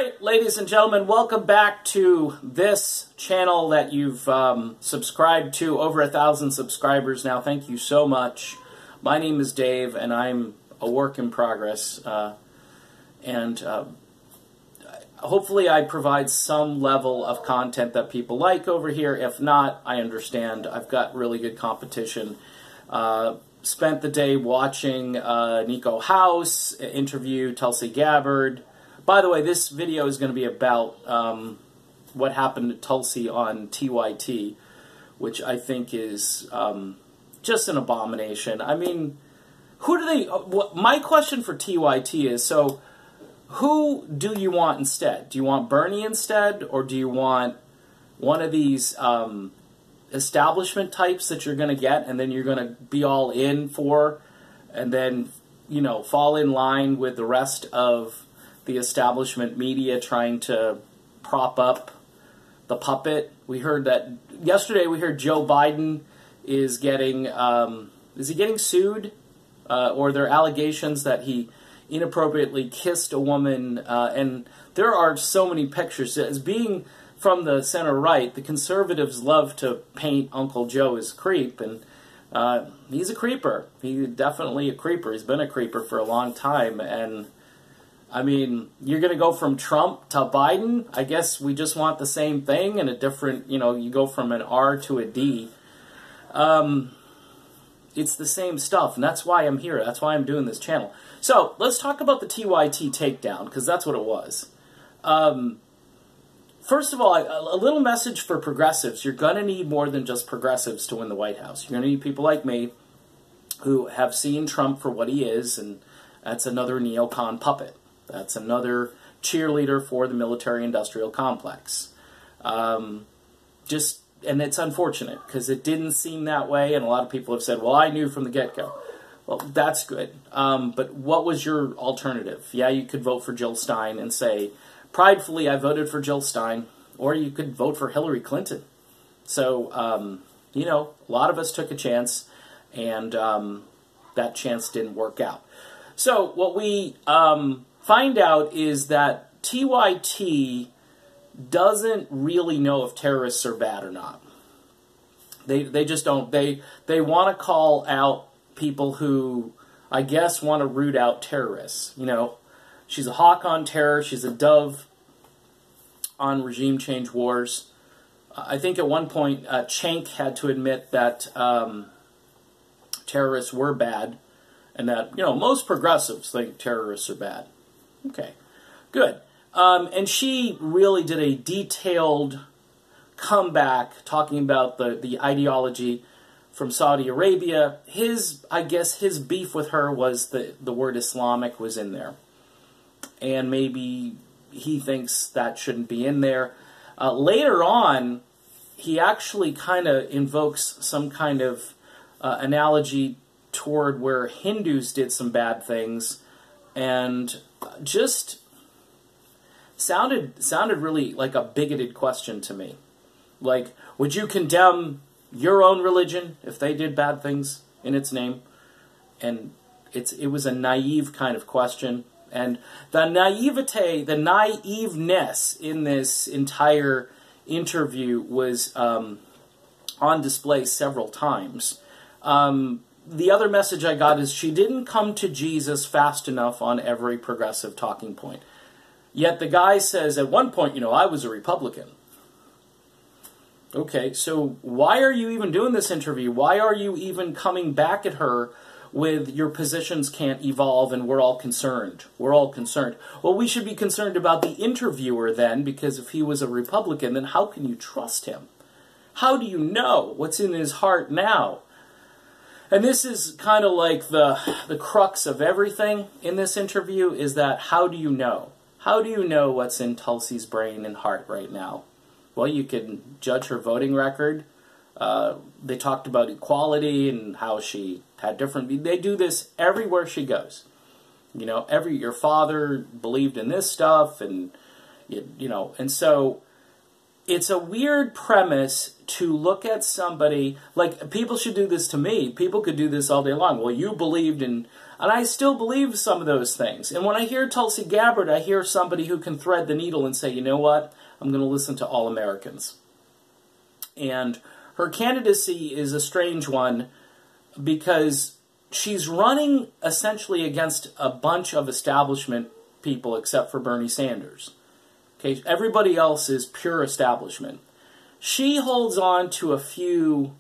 right, ladies and gentlemen, welcome back to this channel that you've subscribed to. Over 1,000 subscribers now. Thank you so much. My name is Dave, and I'm a work in progress. Hopefully I provide some level of content that people like over here. If not, I understand. I've got really good competition. Spent the day watching Nico House interview Tulsi Gabbard. By the way, this video is going to be about what happened to Tulsi on TYT, which I think is just an abomination. I mean, who do they... my question for TYT is, so who do you want instead? Do you want Bernie instead, or do you want one of these establishment types that you're going to get and then you're going to be all in for, and then, you know, fall in line with the rest of the establishment media trying to prop up the puppet? We heard that yesterday. We heard Joe Biden is getting is he getting sued, or there are allegations that he inappropriately kissed a woman, and there are so many pictures. As being from the center right, the conservatives love to paint Uncle Joe as a creep, and he's a creeper. He's definitely a creeper. He's been a creeper for a long time, and I mean, you're going to go from Trump to Biden? I guess we just want the same thing and a different, you know, you go from an R to a D. It's the same stuff, and that's why I'm here. That's why I'm doing this channel. So, let's talk about the TYT takedown, because that's what it was. First of all, a little message for progressives. You're going to need more than just progressives to win the White House. You're going to need people like me who have seen Trump for what he is, and that's another neocon puppet. That's another cheerleader for the military-industrial complex. And it's unfortunate, because it didn't seem that way, and a lot of people have said, well, I knew from the get-go. Well, that's good. But what was your alternative? Yeah, you could vote for Jill Stein and say, pridefully, I voted for Jill Stein, or you could vote for Hillary Clinton. So, you know, a lot of us took a chance, and that chance didn't work out. So, what we find out is that TYT doesn't really know if terrorists are bad or not. They just don't. They want to call out people who, I guess, want to root out terrorists. You know, she's a hawk on terror. She's a dove on regime change wars. I think at one point, Cenk had to admit that terrorists were bad, and that, you know, most progressives think terrorists are bad. Okay, good. And she really did a detailed comeback talking about the ideology from Saudi Arabia. I guess his beef with her was the word Islamic was in there. And maybe he thinks that shouldn't be in there. Later on, he actually kind of invokes some kind of analogy toward where Hindus did some bad things, and just sounded really like a bigoted question to me. Like, would you condemn your own religion if they did bad things in its name? And it was a naive kind of question. And the naivete, the naiveness in this entire interview was on display several times. The other message I got is she didn't come to Jesus fast enough on every progressive talking point. Yet the guy says at one point, you know, I was a Republican. Okay, so why are you even doing this interview? Why are you even coming back at her with your positions can't evolve and we're all concerned? We're all concerned. Well, we should be concerned about the interviewer then, because if he was a Republican, then how can you trust him? How do you know what's in his heart now? And this is kind of like the crux of everything in this interview, is that how do you know? How do you know what's in Tulsi's brain and heart right now? Well, you can judge her voting record. They talked about equality and how she had different... They do this everywhere she goes. You know, your father believed in this stuff, and, you know, and so it's a weird premise to look at somebody, like, people should do this to me. People could do this all day long. Well, you believed in And I still believe some of those things. And when I hear Tulsi Gabbard, I hear somebody who can thread the needle and say, you know what, I'm going to listen to all Americans. And her candidacy is a strange one because she's running essentially against a bunch of establishment people except for Bernie Sanders. Okay, everybody else is pure establishment. She holds on to a few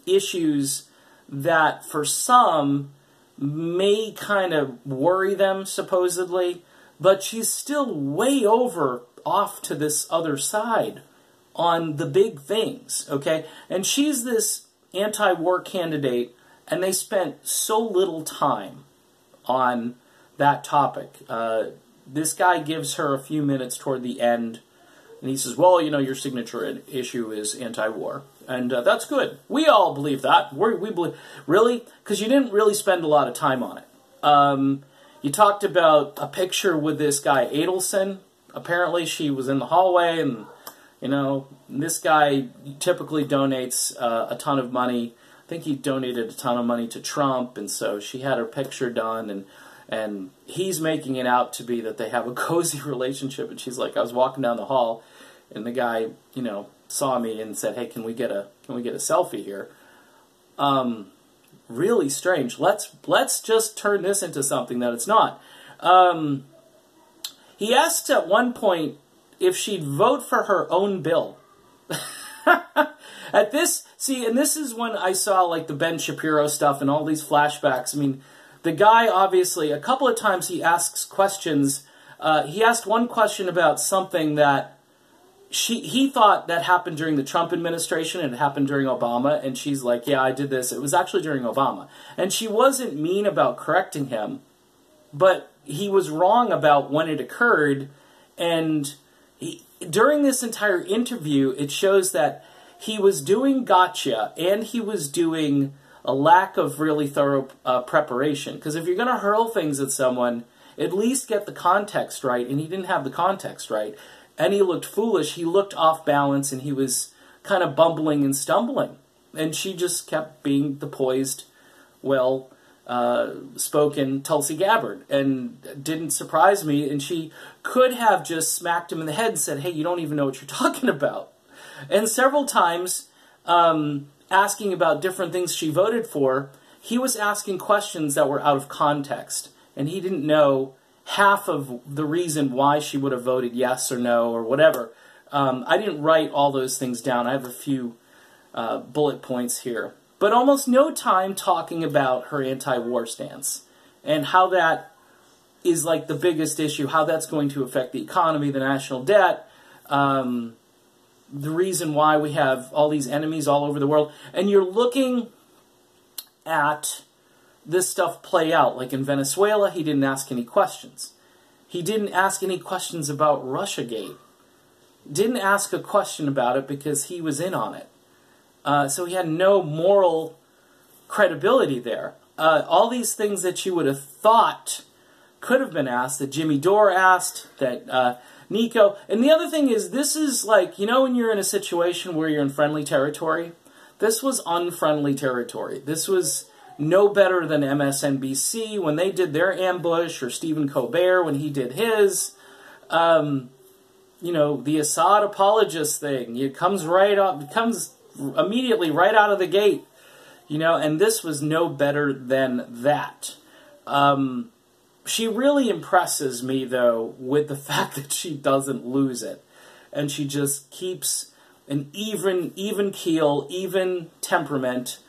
issues that for some may kind of worry them, supposedly, but she's still way over off to this other side on the big things, okay? And she's this anti-war candidate, and they spent so little time on that topic. This guy gives her a few minutes toward the end, and he says, well, you know, your signature issue is anti-war. And that's good. We all believe that. We believe, really? Because you didn't really spend a lot of time on it. You talked about a picture with this guy, Adelson. Apparently she was in the hallway, and, you know, this guy typically donates a ton of money. I think he donated a ton of money to Trump, and so she had her picture done, and he's making it out to be that they have a cozy relationship, and she's like, I was walking down the hall, and the guy, you know, saw me and said, hey, can we get a selfie here? Really strange. Let's just turn this into something that it's not. He asks at one point if she'd vote for her own bill. At this, see, and this is when I saw like the Ben Shapiro stuff and all these flashbacks. I mean, the guy obviously, a couple of times he asks questions. He asked one question about something that he thought that happened during the Trump administration and it happened during Obama, and she's like, yeah, I did this. It was actually during Obama. And she wasn't mean about correcting him, but he was wrong about when it occurred, and during this entire interview, it shows that he was doing gotcha, and he was doing a lack of really thorough preparation. Because if you're going to hurl things at someone, at least get the context right, and he didn't have the context right. And he looked foolish, he looked off balance, and he was kind of bumbling and stumbling. And she just kept being the poised, well-spoken Tulsi Gabbard. And didn't surprise me, and she could have just smacked him in the head and said, hey, you don't even know what you're talking about. And several times, asking about different things she voted for, he was asking questions that were out of context. And he didn't know half of the reason why she would have voted yes or no or whatever. I didn't write all those things down. I have a few bullet points here. But almost no time talking about her anti-war stance and how that is like the biggest issue, how that's going to affect the economy, the national debt, the reason why we have all these enemies all over the world. And you're looking at this stuff play out. Like in Venezuela, he didn't ask any questions. He didn't ask any questions about Russiagate. Didn't ask a question about it because he was in on it. So he had no moral credibility there. All these things that you would have thought could have been asked, that Jimmy Dore asked, that Nico. And the other thing is, this is like, you know when you're in a situation where you're in friendly territory? This was unfriendly territory. This was no better than MSNBC when they did their ambush, or Stephen Colbert when he did his. You know, the Assad apologist thing. It comes right up, it comes immediately right out of the gate. You know, and this was no better than that. She really impresses me, though, with the fact that she doesn't lose it. And she just keeps an even keel, even temperament,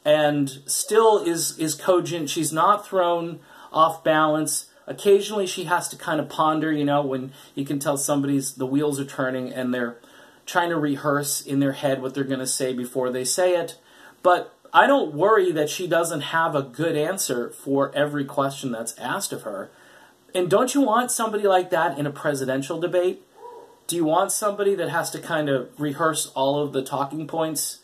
and still is cogent. She's not thrown off balance. Occasionally she has to kind of ponder, you know, when you can tell the wheels are turning and they're trying to rehearse in their head what they're going to say before they say it. But I don't worry that she doesn't have a good answer for every question that's asked of her. And don't you want somebody like that in a presidential debate? Do you want somebody that has to kind of rehearse all of the talking points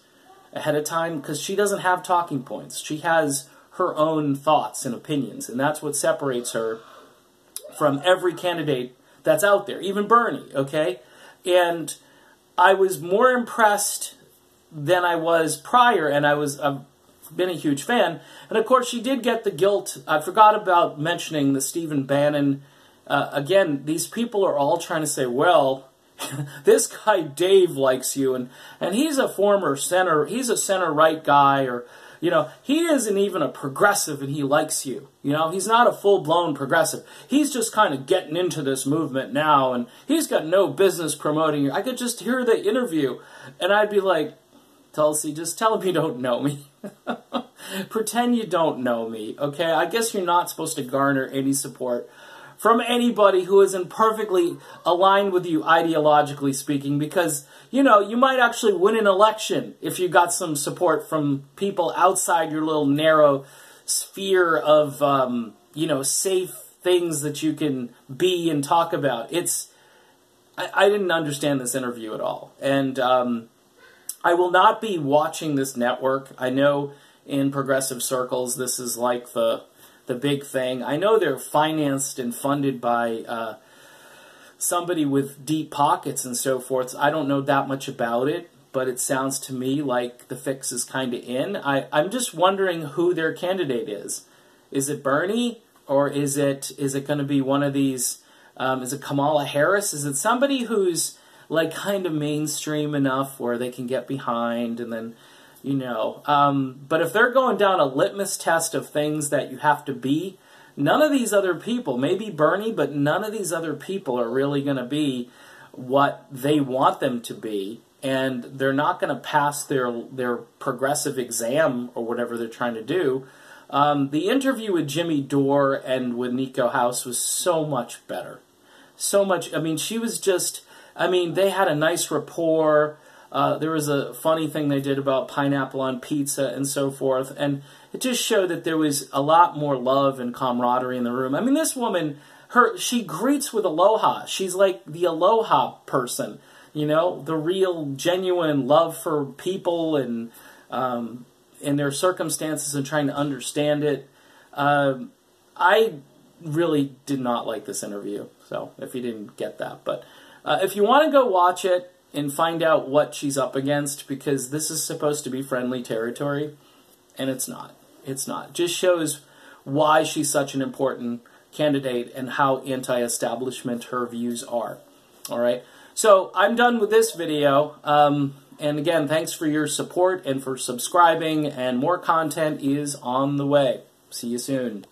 ahead of time? Because she doesn't have talking points. She has her own thoughts and opinions, and that's what separates her from every candidate that's out there, even Bernie, okay? And I was more impressed than I was prior, and I was been a huge fan. And of course, she did get the guilt. I forgot about mentioning the Stephen Bannon. Again, these people are all trying to say, well, this guy Dave likes you, and he's a former center, he's a center-right guy, or, you know, he isn't even a progressive and he likes you. You know, he's not a full-blown progressive. He's just kind of getting into this movement now, and he's got no business promoting you. I could just hear the interview, and I'd be like, Tulsi, just tell him you don't know me. Pretend you don't know me, okay? I guess you're not supposed to garner any support from anybody who isn't perfectly aligned with you ideologically speaking, because, you know, you might actually win an election if you got some support from people outside your little narrow sphere of, you know, safe things that you can be and talk about. I didn't understand this interview at all. And I will not be watching this network. I know in progressive circles this is like the big thing. I know they're financed and funded by somebody with deep pockets and so forth. I don't know that much about it, but it sounds to me like the fix is kind of in. I'm just wondering who their candidate is. Is it Bernie, or is it going to be one of these? Is it Kamala Harris? Is it somebody who's like kind of mainstream enough where they can get behind, and then, you know, but if they're going down a litmus test of things that you have to be, none of these other people, maybe Bernie, but none of these other people are really going to be what they want them to be, and they're not going to pass their progressive exam or whatever they're trying to do. The interview with Jimmy Dore and with Nico House was so much better. So much, I mean, she was just, I mean, they had a nice rapport. There was a funny thing they did about pineapple on pizza and so forth, and it just showed that there was a lot more love and camaraderie in the room. I mean, this woman, she greets with aloha. She's like the aloha person, you know, the real, genuine love for people and their circumstances and trying to understand it. I really did not like this interview, so if you didn't get that. But if you want to go watch it and find out what she's up against, because this is supposed to be friendly territory, and it's not. It's not. It just shows why she's such an important candidate and how anti-establishment her views are. All right? So I'm done with this video. And again, thanks for your support and for subscribing, and more content is on the way. See you soon.